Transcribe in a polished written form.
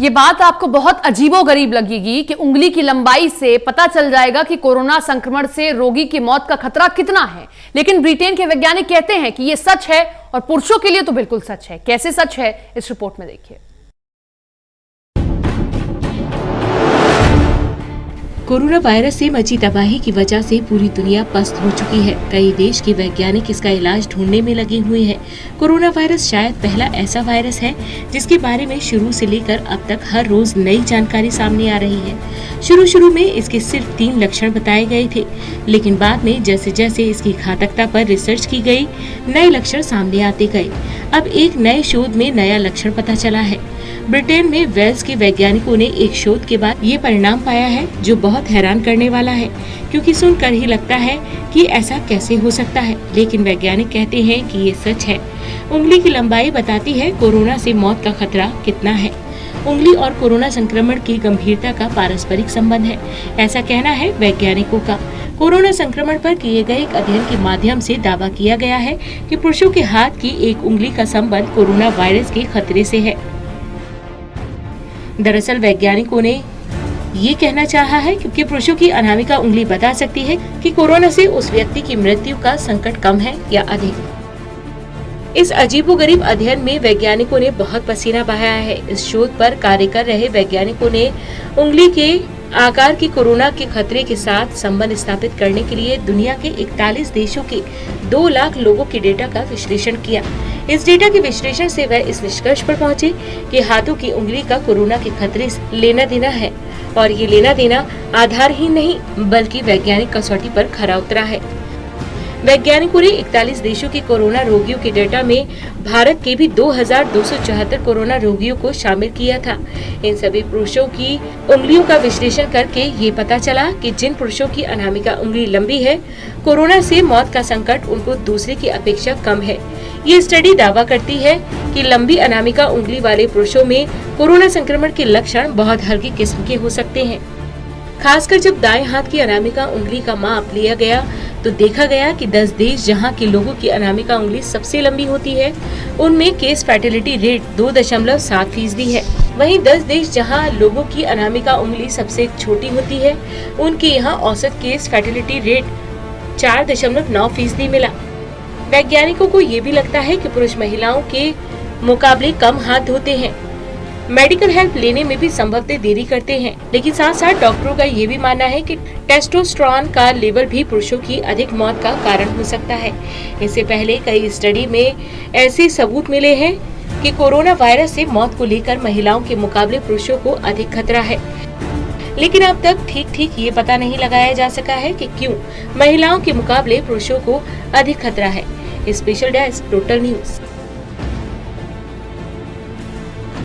ये बात आपको बहुत अजीबोगरीब लगेगी कि उंगली की लंबाई से पता चल जाएगा कि कोरोना संक्रमण से रोगी की मौत का खतरा कितना है। लेकिन ब्रिटेन के वैज्ञानिक कहते हैं कि ये सच है और पुरुषों के लिए तो बिल्कुल सच है। कैसे सच है, इस रिपोर्ट में देखिए। कोरोना वायरस से मची तबाही की वजह से पूरी दुनिया पस्त हो चुकी है। कई देश के वैज्ञानिक इसका इलाज ढूंढने में लगे हुए हैं। कोरोना वायरस शायद पहला ऐसा वायरस है जिसके बारे में शुरू से लेकर अब तक हर रोज नई जानकारी सामने आ रही है। शुरू में इसके सिर्फ 3 लक्षण बताए गए थे, लेकिन बाद में जैसे जैसे इसकी घातकता पर रिसर्च की गई, नए लक्षण सामने आते गए। अब एक नए शोध में नया लक्षण पता चला है। ब्रिटेन में वेल्स के वैज्ञानिकों ने एक शोध के बाद ये परिणाम पाया है, जो बहुत हैरान करने वाला है, क्योंकि सुनकर ही लगता है कि ऐसा कैसे हो सकता है। लेकिन वैज्ञानिक कहते हैं कि ये सच है। उंगली की लंबाई बताती है कोरोना से मौत का खतरा कितना है। उंगली और कोरोना संक्रमण की गंभीरता का पारस्परिक संबंध है, ऐसा कहना है वैज्ञानिकों का। कोरोना संक्रमण पर किए गए एक अध्ययन के माध्यम से दावा किया गया है कि पुरुषों के हाथ की एक उंगली का संबंध कोरोना वायरस के खतरे से है। दरअसल वैज्ञानिकों ने ये कहना चाहा है क्योंकि पुरुषों की अनामिका उंगली बता सकती है कि कोरोना से उस व्यक्ति की मृत्यु का संकट कम है या अधिक। इस अजीबोगरीब अध्ययन में वैज्ञानिकों ने बहुत पसीना बहाया है। इस शोध पर कार्य कर रहे वैज्ञानिकों ने उंगली के आकार की कोरोना के खतरे के साथ संबंध स्थापित करने के लिए दुनिया के 41 देशों के 2 लाख लोगों के डेटा का विश्लेषण किया। इस डेटा के विश्लेषण से वह इस निष्कर्ष पर पहुंचे कि हाथों की उंगली का कोरोना के खतरे से लेना देना है, और ये लेना देना आधारहीन नहीं बल्कि वैज्ञानिक कसौटी पर खरा उतरा है। वैज्ञानिकों ने 41 देशों के कोरोना रोगियों के डेटा में भारत के भी 2274 कोरोना रोगियों को शामिल किया था। इन सभी पुरुषों की उंगलियों का विश्लेषण करके ये पता चला कि जिन पुरुषों की अनामिका उंगली लंबी है, कोरोना से मौत का संकट उनको दूसरे की अपेक्षा कम है। ये स्टडी दावा करती है कि लंबी अनामिका उंगली वाले पुरुषों में कोरोना संक्रमण के लक्षण बहुत हल्की किस्म के हो सकते हैं। खासकर जब दाएं हाथ की अनामिका उंगली का माप लिया गया तो देखा गया कि 10 देश जहां के लोगों की अनामिका उंगली सबसे लंबी होती है, उनमें केस फैटेलिटी रेट 2.7% है। वहीं 10 देश जहां लोगों की अनामिका उंगली सबसे छोटी होती है, उनके यहाँ औसत केस फैटेलिटी रेट 4.9% मिला। वैज्ञानिकों को ये भी लगता है कि पुरुष महिलाओं के मुकाबले कम हाथ धोते हैं, मेडिकल हेल्प लेने में भी संभवतः देरी करते हैं। लेकिन साथ साथ डॉक्टरों का ये भी मानना है कि टेस्टोस्टेरोन का लेवल भी पुरुषों की अधिक मौत का कारण हो सकता है। इससे पहले कई स्टडी में ऐसे सबूत मिले हैं कि कोरोना वायरस से मौत को लेकर महिलाओं के मुकाबले पुरुषों को अधिक खतरा है। लेकिन अब तक ठीक ये पता नहीं लगाया जा सका है कि क्यों महिलाओं के मुकाबले पुरुषों को अधिक खतरा है। Special desk total news.